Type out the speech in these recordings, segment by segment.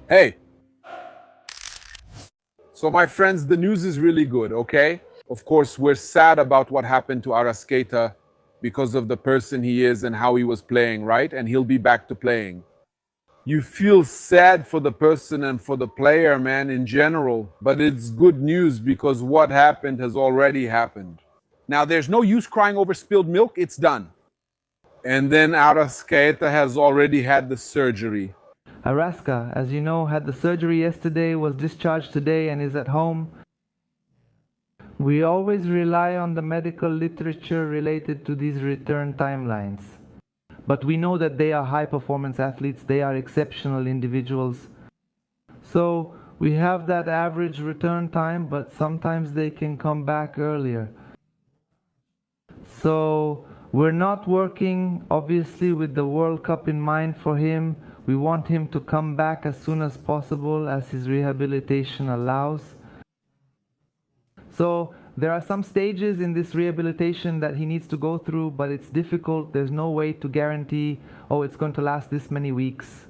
Hey, so my friends, the news is really good, okay? Of course, we're sad about what happened to Arrascaeta because of the person he is and how he was playing, right? And he'll be back to playing. You feel sad for the person and for the player, man, in general, but it's good news because what happened has already happened. Now, there's no use crying over spilled milk, it's done. And then Arrascaeta has already had the surgery. Arrasca, as you know, had the surgery yesterday, was discharged today and is at home. We always rely on the medical literature related to these return timelines. But we know that they are high-performance athletes, they are exceptional individuals. So we have that average return time, but sometimes they can come back earlier. So we're not working, obviously, with the World Cup in mind for him. We want him to come back as soon as possible as his rehabilitation allows. So there are some stages in this rehabilitation that he needs to go through, but it's difficult. There's no way to guarantee, oh, it's going to last this many weeks.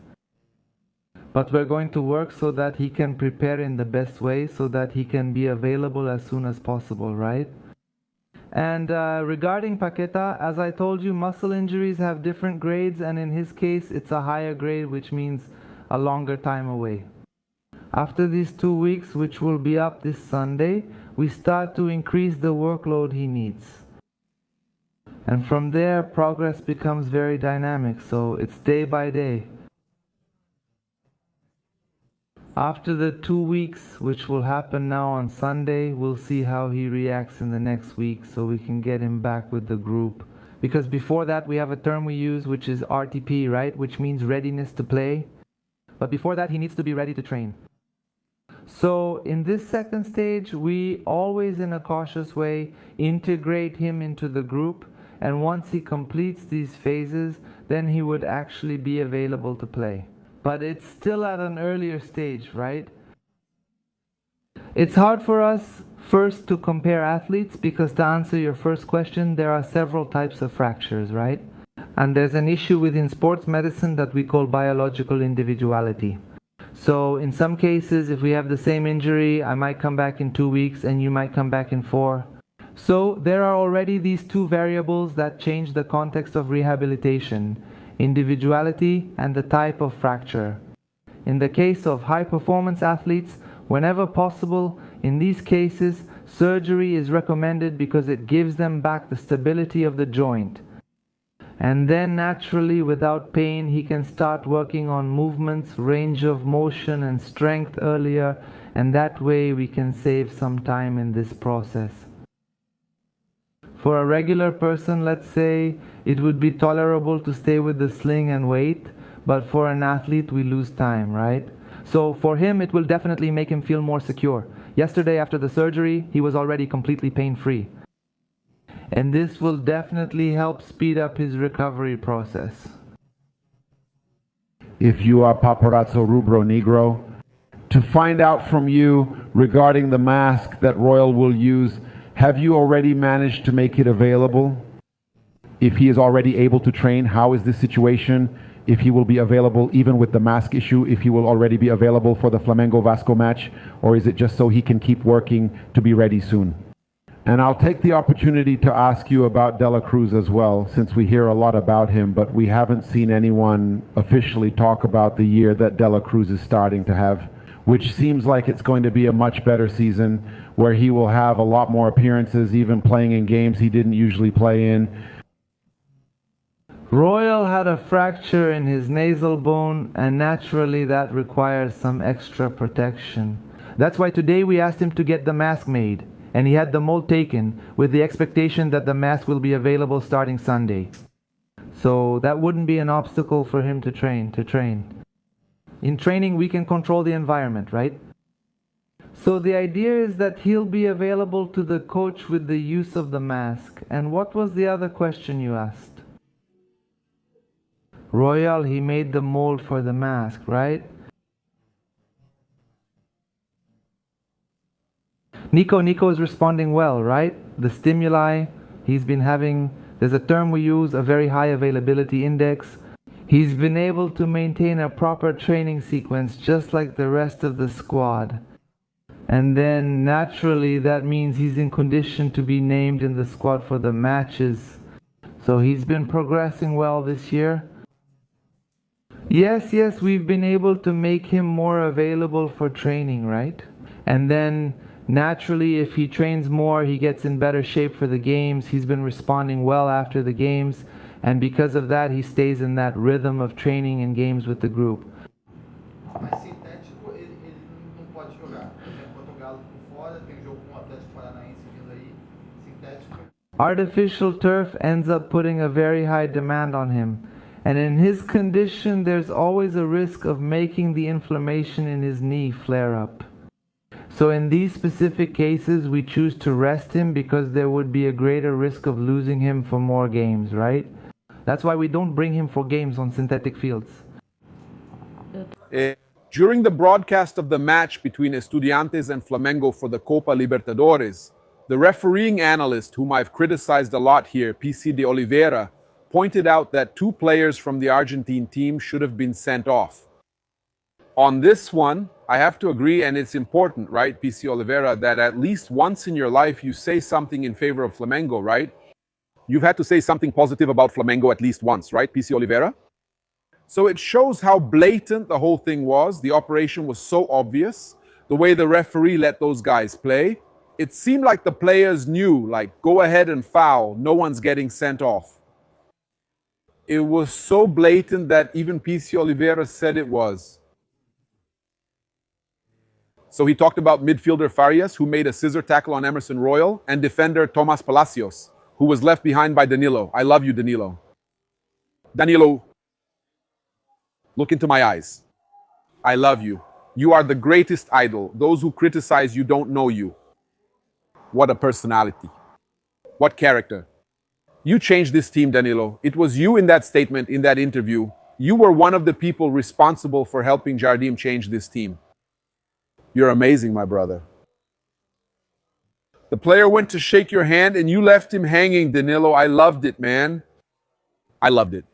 But we're going to work so that he can prepare in the best way so that he can be available as soon as possible, right? And regarding Paquetá, as I told you, muscle injuries have different grades, and in his case, it's a higher grade, which means a longer time away. After these 2 weeks, which will be up this Sunday, we start to increase the workload he needs. And from there, progress becomes very dynamic, so it's day by day. After the 2 weeks, which will happen now on Sunday, we'll see how he reacts in the next week so we can get him back with the group. Because before that, we have a term we use, which is RTP, right? Which means readiness to play. But before that, he needs to be ready to train. So in this second stage, we always, in a cautious way, integrate him into the group. And once he completes these phases, then he would actually be available to play. But it's still at an earlier stage, right? It's hard for us first to compare athletes because, to answer your first question, there are several types of fractures, right? And there's an issue within sports medicine that we call biological individuality. So in some cases, if we have the same injury, I might come back in 2 weeks and you might come back in 4. So there are already these two variables that change the context of rehabilitation: individuality and the type of fracture. In the case of high-performance athletes, whenever possible, in these cases, surgery is recommended because it gives them back the stability of the joint. And then naturally, without pain, he can start working on movements, range of motion and strength earlier, and that way we can save some time in this process. For a regular person, let's say, it would be tolerable to stay with the sling and wait, but for an athlete, we lose time, right? So for him, it will definitely make him feel more secure. Yesterday, after the surgery, he was already completely pain-free. And this will definitely help speed up his recovery process. If you are Paparazzo Rubro Negro, to find out from you regarding the mask that Royal will use, have you already managed to make it available? If he is already able to train, how is this situation? If he will be available even with the mask issue, if he will already be available for the Flamengo Vasco match, or is it just so he can keep working to be ready soon? And I'll take the opportunity to ask you about De La Cruz as well, since we hear a lot about him, but we haven't seen anyone officially talk about the year that De La Cruz is starting to have, which seems like it's going to be a much better season, where he will have a lot more appearances, even playing in games he didn't usually play in. Royal had a fracture in his nasal bone, and naturally that requires some extra protection. That's why today we asked him to get the mask made, and he had the mold taken with the expectation that the mask will be available starting Sunday. So that wouldn't be an obstacle for him to train. In training, we can control the environment, right? So the idea is that he'll be available to the coach with the use of the mask. And what was the other question you asked? Royal, he made the mold for the mask, right? Nico is responding well, right? The stimuli he's been having, there's a term we use, a very high availability index. He's been able to maintain a proper training sequence just like the rest of the squad. And then naturally that means he's in condition to be named in the squad for the matches. So he's been progressing well this year. Yes, we've been able to make him more available for training, right? And then naturally if he trains more, he gets in better shape for the games. He's been responding well after the games, and because of that he stays in that rhythm of training and games with the group. Mas sintético ele não pode jogar. Por exemplo, contra o Galo por fora, tem jogo com o Atlético Paranaense vindo aí. Sintético. Artificial turf ends up putting a very high demand on him. And in his condition, there's always a risk of making the inflammation in his knee flare up. So in these specific cases, we choose to rest him because there would be a greater risk of losing him for more games, right? That's why we don't bring him for games on synthetic fields. During the broadcast of the match between Estudiantes and Flamengo for the Copa Libertadores, the refereeing analyst, whom I've criticized a lot here, PC de Oliveira, pointed out that 2 players from the Argentine team should have been sent off. On this one, I have to agree, and it's important, right, PC Oliveira, that at least once in your life you say something in favor of Flamengo, right? You've had to say something positive about Flamengo at least once, right, PC Oliveira? So it shows how blatant the whole thing was. The operation was so obvious. The way the referee let those guys play. It seemed like the players knew, like, go ahead and foul. No one's getting sent off. It was so blatant that even PC Oliveira said it was. So he talked about midfielder Farias, who made a scissor tackle on Emerson Royal, and defender Tomas Palacios, who was left behind by Danilo. I love you, Danilo. Danilo, look into my eyes. I love you. You are the greatest idol. Those who criticize you don't know you. What a personality. What character. You changed this team, Danilo. It was you in that statement, in that interview. You were one of the people responsible for helping Jardim change this team. You're amazing, my brother. The player went to shake your hand and you left him hanging, Danilo. I loved it, man. I loved it.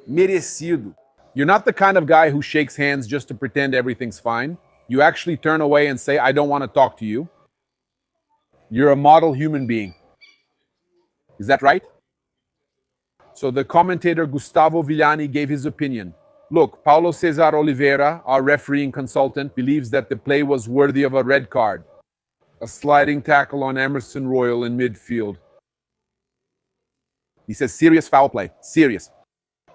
Merecido. You're not the kind of guy who shakes hands just to pretend everything's fine. You actually turn away and say, I don't want to talk to you. You're a model human being. Is that right? So the commentator Gustavo Villani gave his opinion. Look, Paulo Cesar Oliveira, our refereeing consultant, believes that the play was worthy of a red card. A sliding tackle on Emerson Royal in midfield. He says serious foul play. Serious.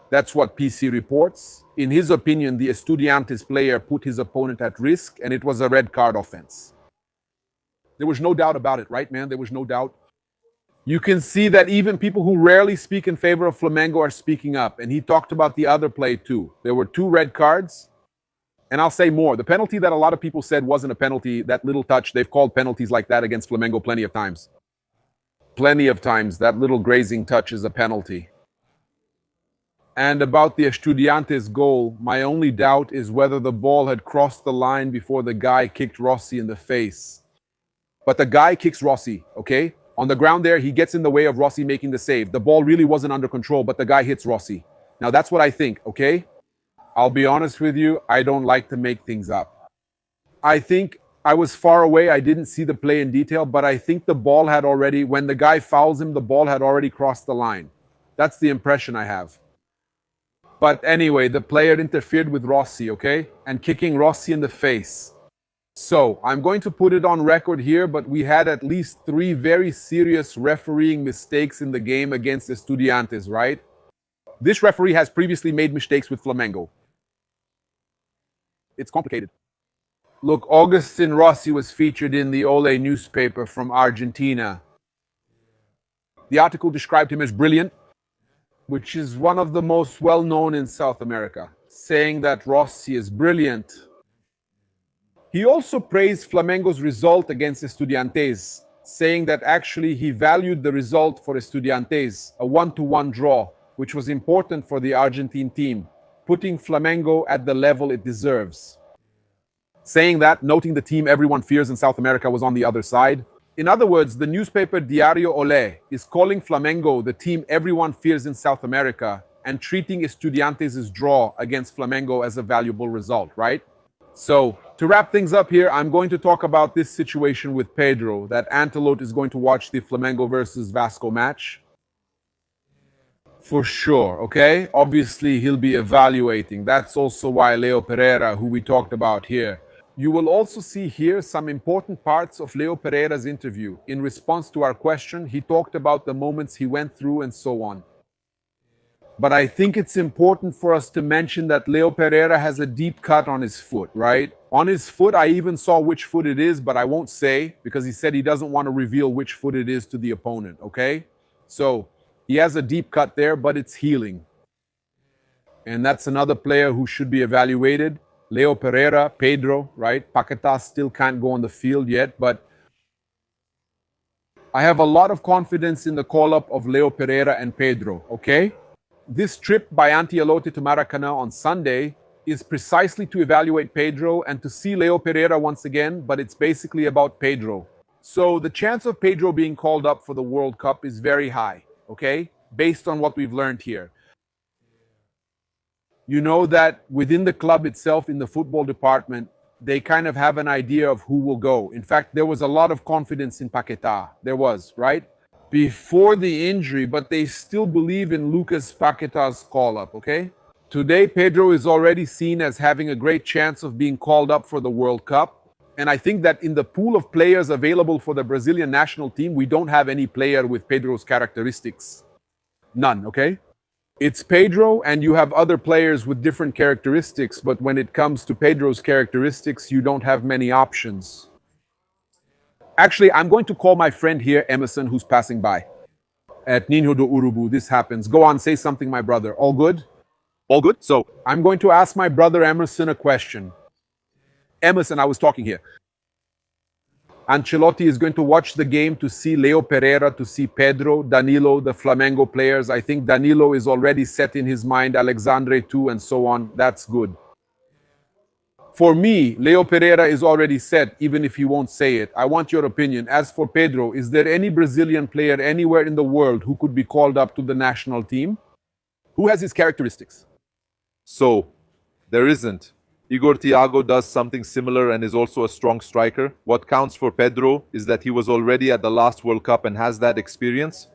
That's what PC reports. In his opinion, the Estudiantes player put his opponent at risk, and it was a red card offense. There was no doubt about it, right, man? There was no doubt. You can see that even people who rarely speak in favor of Flamengo are speaking up. And he talked about the other play too. There were 2 red cards. And I'll say more. The penalty that a lot of people said wasn't a penalty, that little touch, they've called penalties like that against Flamengo plenty of times. Plenty of times. That little grazing touch is a penalty. And about the Estudiantes goal, my only doubt is whether the ball had crossed the line before the guy kicked Rossi in the face. But the guy kicks Rossi, okay? On the ground there, he gets in the way of Rossi making the save. The ball really wasn't under control, but the guy hits Rossi. Now that's what I think, okay? I'll be honest with you, I don't like to make things up. I think I was far away, I didn't see the play in detail, but I think the ball had already, when the guy fouls him, the ball had already crossed the line. That's the impression I have. But anyway, the player interfered with Rossi, okay? And kicking Rossi in the face. So, I'm going to put it on record here, but we had at least 3 very serious refereeing mistakes in the game against Estudiantes, right? This referee has previously made mistakes with Flamengo. It's complicated. Look, Augustin Rossi was featured in the Ole newspaper from Argentina. The article described him as brilliant, which is one of the most well-known in South America, saying that Rossi is brilliant. He also praised Flamengo's result against Estudiantes, saying that actually he valued the result for Estudiantes, a 1-1 draw, which was important for the Argentine team, putting Flamengo at the level it deserves. Saying that, noting the team everyone fears in South America was on the other side. In other words, the newspaper Diario Ole is calling Flamengo the team everyone fears in South America, and treating Estudiantes' draw against Flamengo as a valuable result, right? So, to wrap things up here, I'm going to talk about this situation with Pedro, that Antelote is going to watch the Flamengo versus Vasco match. For sure, okay? Obviously, he'll be evaluating. That's also why Leo Pereira, who we talked about here. You will also see here some important parts of Leo Pereira's interview. In response to our question, he talked about the moments he went through and so on. But I think it's important for us to mention that Leo Pereira has a deep cut on his foot, right? On his foot, I even saw which foot it is, but I won't say because he said he doesn't want to reveal which foot it is to the opponent, okay? So he has a deep cut there, but it's healing. And that's another player who should be evaluated. Leo Pereira, Pedro, right? Paquetá still can't go on the field yet, but I have a lot of confidence in the call-up of Leo Pereira and Pedro, okay? This trip by Antelote to Maracanã on Sunday is precisely to evaluate Pedro and to see Leo Pereira once again, but it's basically about Pedro. So the chance of Pedro being called up for the World Cup is very high, okay? Based on what we've learned here. You know that within the club itself, in the football department, they kind of have an idea of who will go. In fact, there was a lot of confidence in Paquetá. There was, right? Before the injury, but they still believe in Lucas Paquetá's call-up, okay? Today, Pedro is already seen as having a great chance of being called up for the World Cup. And I think that in the pool of players available for the Brazilian national team, we don't have any player with Pedro's characteristics. None, okay? It's Pedro, and you have other players with different characteristics, but when it comes to Pedro's characteristics, you don't have many options. Actually, I'm going to call my friend here, Emerson, who's passing by. At Ninho do Urubu, this happens. Go on, say something, my brother. All good? All good? So, I'm going to ask my brother Emerson a question. Emerson, I was talking here. Ancelotti is going to watch the game to see Leo Pereira, to see Pedro, Danilo, the Flamengo players. I think Danilo is already set in his mind, Alexandre too, and so on. That's good. For me, Leo Pereira is already set, even if he won't say it. I want your opinion. As for Pedro, is there any Brazilian player anywhere in the world who could be called up to the national team? Who has his characteristics? So, there isn't. Igor Thiago does something similar and is also a strong striker. What counts for Pedro is that he was already at the last World Cup and has that experience.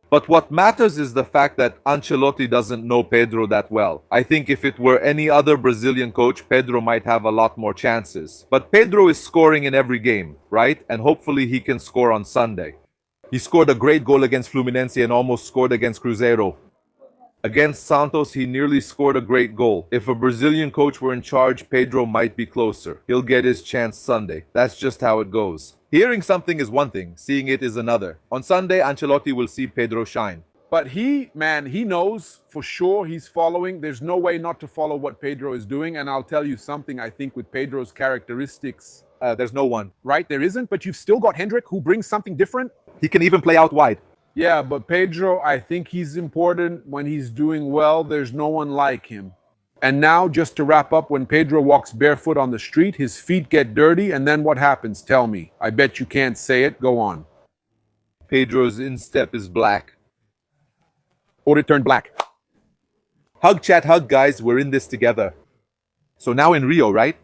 But what matters is the fact that Ancelotti doesn't know Pedro that well. I think if it were any other Brazilian coach, Pedro might have a lot more chances. But Pedro is scoring in every game, right? And hopefully he can score on Sunday. He scored a great goal against Fluminense and almost scored against Cruzeiro. Against Santos, he nearly scored a great goal. If a Brazilian coach were in charge, Pedro might be closer. He'll get his chance Sunday. That's just how it goes. Hearing something is one thing, seeing it is another. On Sunday, Ancelotti will see Pedro shine. But he knows for sure he's following. There's no way not to follow what Pedro is doing. And I'll tell you something, I think with Pedro's characteristics, There's no one. right? There isn't, but you've still got Hendrick who brings something different. He can even play out wide. Yeah, but Pedro, I think he's important when he's doing well. There's no one like him. And now, just to wrap up, when Pedro walks barefoot on the street, his feet get dirty, and then what happens? Tell me. I bet you can't say it. Go on. Pedro's instep is black. Or it turned black. Hug, chat, hug, guys. We're in this together. So now in Rio, right?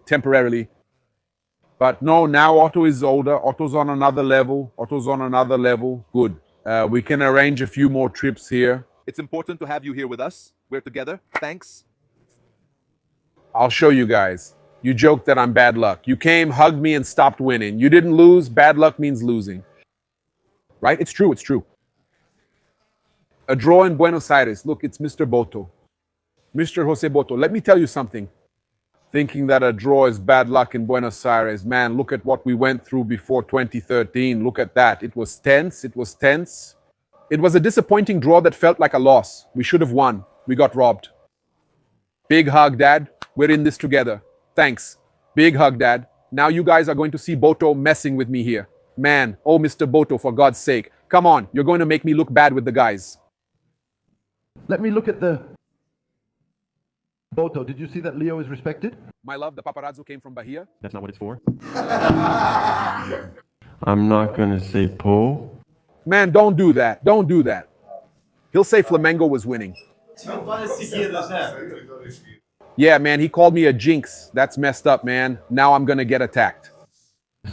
Temporarily. But no, now Otto is older. Otto's on another level. Good. We can arrange a few more trips here. It's important to have you here with us. We're together. Thanks. I'll show you guys. You joked that I'm bad luck. You came, hugged me, and stopped winning. You didn't lose. Bad luck means losing. Right? It's true. A draw in Buenos Aires. Look, it's Mr. Boto. Mr. Jose Boto. Let me tell you something. Thinking that a draw is bad luck in Buenos Aires. Man, look at what we went through before 2013. Look at that. It was tense. It was a disappointing draw that felt like a loss. We should have won. We got robbed. Big hug, Dad. We're in this together. Thanks. Big hug, Dad. Now you guys are going to see Boto messing with me here. Man, oh, Mr. Boto, for God's sake. Come on, you're going to make me look bad with the guys. Let me look at the... Boto, did you see that Leo is respected? My love, the paparazzo came from Bahia. That's not what it's for. I'm not gonna say Paul. Man, don't do that. Don't do that. He'll say Flamengo was winning. Vitórias seguidas, né? Yeah, man, he called me a jinx. That's messed up, man. Now I'm gonna get attacked.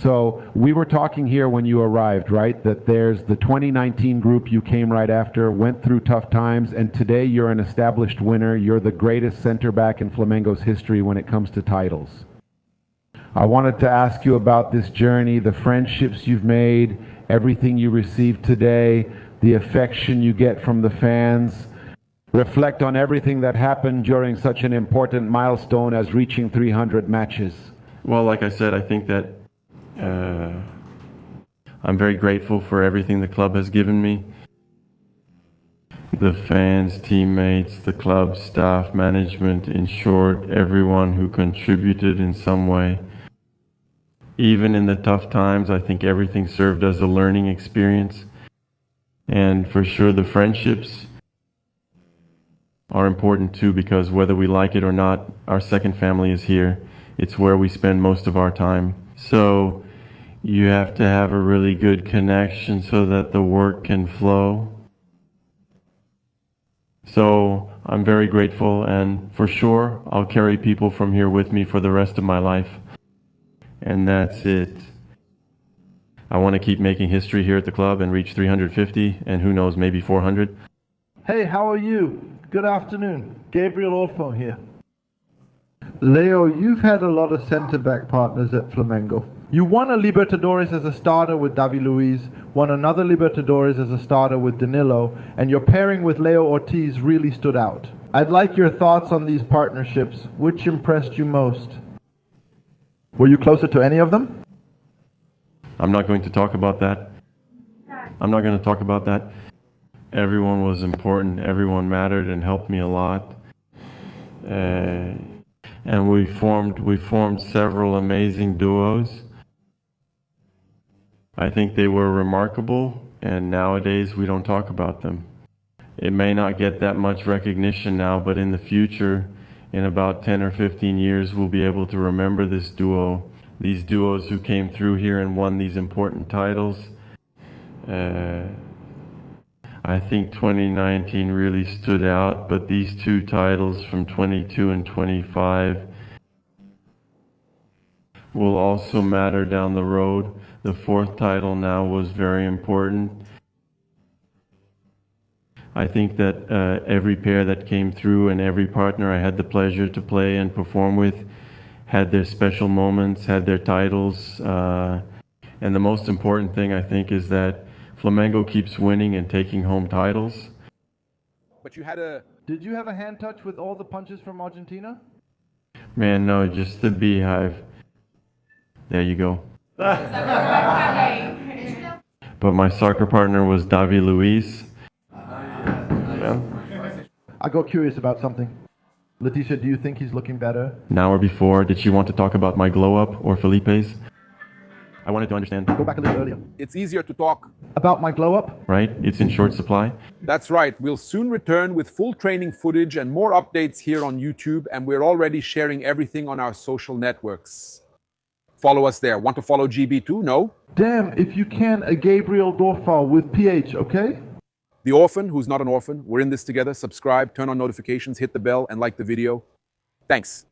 So we were talking here when you arrived, right? That there's the 2019 group you came right after, went through tough times, and today you're an established winner. You're the greatest center back in Flamengo's history when it comes to titles. I wanted to ask you about this journey, the friendships you've made, everything you received today, the affection you get from the fans. Reflect on everything that happened during such an important milestone as reaching 300 matches. Well, like I said, I think that I'm very grateful for everything the club has given me. The fans, teammates, the club, staff, management, in short, everyone who contributed in some way. Even in the tough times, I think everything served as a learning experience. And for sure, the friendships are important too, because whether we like it or not, our second family is here. It's where we spend most of our time. So you have to have a really good connection so that the work can flow. So I'm very grateful, and for sure, I'll carry people from here with me for the rest of my life. And that's it. I want to keep making history here at the club and reach 350, and who knows, maybe 400. Hey, how are you? Good afternoon. Gabriel Orfo here. Leo, you've had a lot of centre-back partners at Flamengo. You won a Libertadores as a starter with Davi Luiz, won another Libertadores as a starter with Danilo, and your pairing with Leo Ortiz really stood out. I'd like your thoughts on these partnerships. Which impressed you most? Were you closer to any of them? I'm not going to talk about that. Everyone was important, everyone mattered and helped me a lot. And we formed several amazing duos. I think they were remarkable, and nowadays we don't talk about them. It may not get that much recognition now, but in the future, in about 10 or 15 years, we'll be able to remember this duo. These duos who came through here and won these important titles. I think 2019 really stood out, but these two titles from 22 and 25 will also matter down the road. The fourth title now was very important. I think that every pair that came through and every partner I had the pleasure to play and perform with had their special moments, had their titles. And the most important thing, I think, is that Flamengo keeps winning and taking home titles. But you had a... Did you have a hand touch with all the punches from Argentina? Man, no, just the beehive. There you go. But my soccer partner was Davi Luiz. I got curious about something. Leticia, do you think he's looking better? Now or before, did she want to talk about my glow up or Felipe's? I wanted to understand. Go back a little earlier. It's easier to talk. About my glow up? Right? It's in short supply. That's right. We'll soon return with full training footage and more updates here on YouTube, and we're already sharing everything on our social networks. Follow us there. Want to follow GB too? No? Damn, if you can, a Gabriel Dorfal with PH, okay? The orphan, who's not an orphan, we're in this together. Subscribe, turn on notifications, hit the bell, and like the video. Thanks.